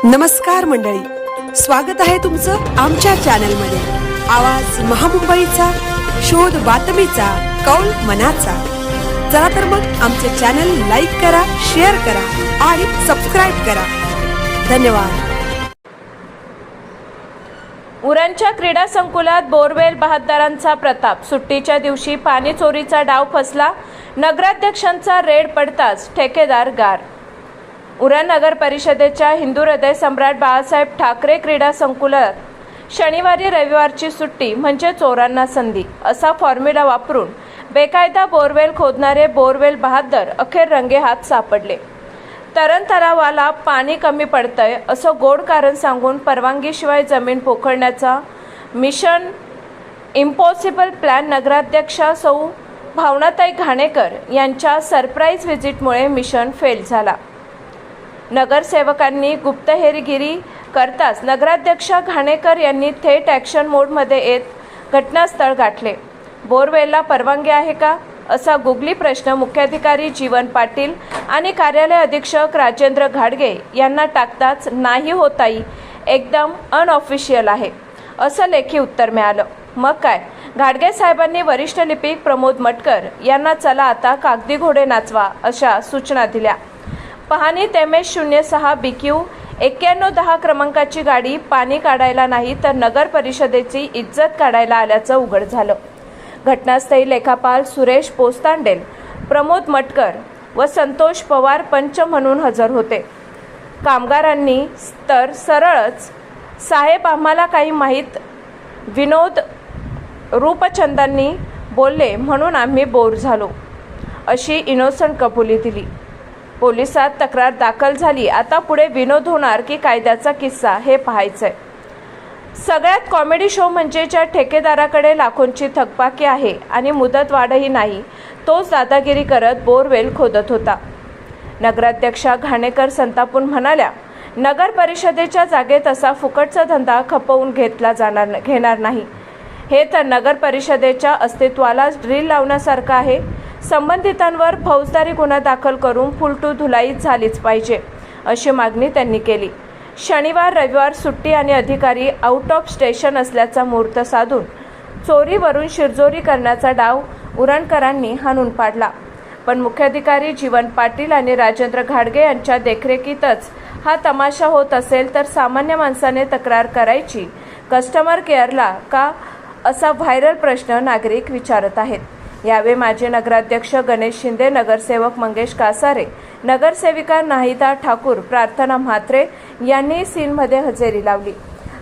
नमस्कार मंडळी, स्वागत आहे तुमचं आमच्या चॅनलमध्ये। आवाज महामुंबईचा, शोध बातमीचा, कौल मनाचा। चला तर मग आमचे चॅनल लाईक करा, शेअर करा आणि सबस्क्राइब करा। धन्यवाद। उरणच्या क्रीडा संकुलात बोरवेल बहाद्दारांचा प्रताप। सुट्टीच्या दिवशी पाणी चोरीचा डाव फसला, नगराध्यक्षांचा रेड पडताच ठेकेदार गार। उरण नगर परिषदेच्या हिंदू हृदय सम्राट बाळासाहेब ठाकरे क्रीडा संकुलात शनिवारी रविवारची सुट्टी म्हणजे चोरांना संधी असा फॉर्म्युला वापरून बेकायदा बोरवेल खोदणारे बोरवेल बहाद्दर अखेर रंगेहात सापडले। तरण तलावाला पाणी कमी पडतंय असं गोड कारण सांगून परवानगीशिवाय जमीन पोखरण्याचा मिशन इम्पॉसिबल प्लॅन नगराध्यक्षा सौ भावनाताई घाणेकर यांच्या सरप्राईज व्हिजिटमुळे मिशन फेल झाला। नगरसेवकांनी गुप्तहेरगिरी करताच नगराध्यक्षा घाणेकर यांनी थेट ॲक्शन मोडमध्ये येत घटनास्थळ गाठले। बोरवेलला परवानगी आहे का असा गुगली प्रश्न मुख्याधिकारी जीवन पाटील आणि कार्यालय अधीक्षक राजेंद्र घाडगे यांना टाकताच नाही होताई, एकदम अनऑफिशियल आहे असं लेखी उत्तर मिळालं। मग काय, घाडगे साहेबांनी वरिष्ठ लिपिक प्रमोद मटकर यांना चला आता कागदी घोडे नाचवा अशा सूचना दिल्या। पाहणी MS06 BQ 9110 क्रमांकाची गाडी पाणी काढायला नाही तर नगर परिषदेची इज्जत काढायला आल्याचं उघड झालं। घटनास्थळी लेखापाल सुरेश पोस्तांडेल, प्रमोद मटकर व संतोष पवार पंच म्हणून हजर होते। कामगारांनी तर सरळच साहेब आम्हाला काही माहीत, विनोद रूपचंदांनी बोलले म्हणून आम्ही बोर झालो अशी इनोसंट कबुली दिली। पोलिसात तक्रार दाखल झाली। आता पुढे विनोद होणार की कायद्याचा किस्सा हे पाहायचंय। सगळ्यात कॉमेडी शो म्हणजे ज्या ठेकेदाराकडे लाखोंची थकबाकी आहे आणि मुदत वाढही नाही, तोच दादागिरी करत बोरवेल खोदत होता। नगराध्यक्षा घाणेकर संतापून म्हणाल्या, नगर परिषदेच्या जागेत असा फुकटचा धंदा खपवून घेणार नाही। हे तर नगर परिषदेच्या अस्तित्वाला ड्रिल लावण्यासारखं आहे। संबंधितांवर फौजदारी गुन्हा दाखल करून फुलटू धुलाई झालीच पाहिजे अशी मागणी त्यांनी केली। शनिवार रविवार सुट्टी आणि अधिकारी आउट ऑफ स्टेशन असल्याचा मुहूर्त साधून चोरीवरून शिरजोरी करण्याचा डाव उरणकरांनी हाणून पाडला। पण मुख्याधिकारी जीवन पाटील आणि राजेंद्र घाडगे यांच्या देखरेखीतच हा तमाशा होत असेल तर सामान्य माणसाने तक्रार करायची कस्टमर केअरला का असा व्हायरल प्रश्न नागरिक विचारत आहेत। यावेळी माजी नगराध्यक्ष गणेश शिंदे, नगरसेवक मंगेश कासारे, नगरसेविका नाहिदा ठाकूर, प्रार्थना म्हात्रे यांनी सीनमध्ये हजेरी लावली।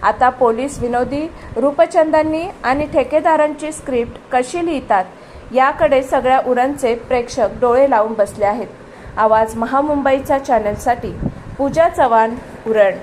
आता पोलीस विनोदी रूपचंदांनी आणि ठेकेदारांची स्क्रिप्ट कशी लिहितात याकडे सगळ्या उरणचे प्रेक्षक डोळे लावून बसले आहेत। आवाज महामुंबईचा चॅनलसाठी पूजा चव्हाण, उरण।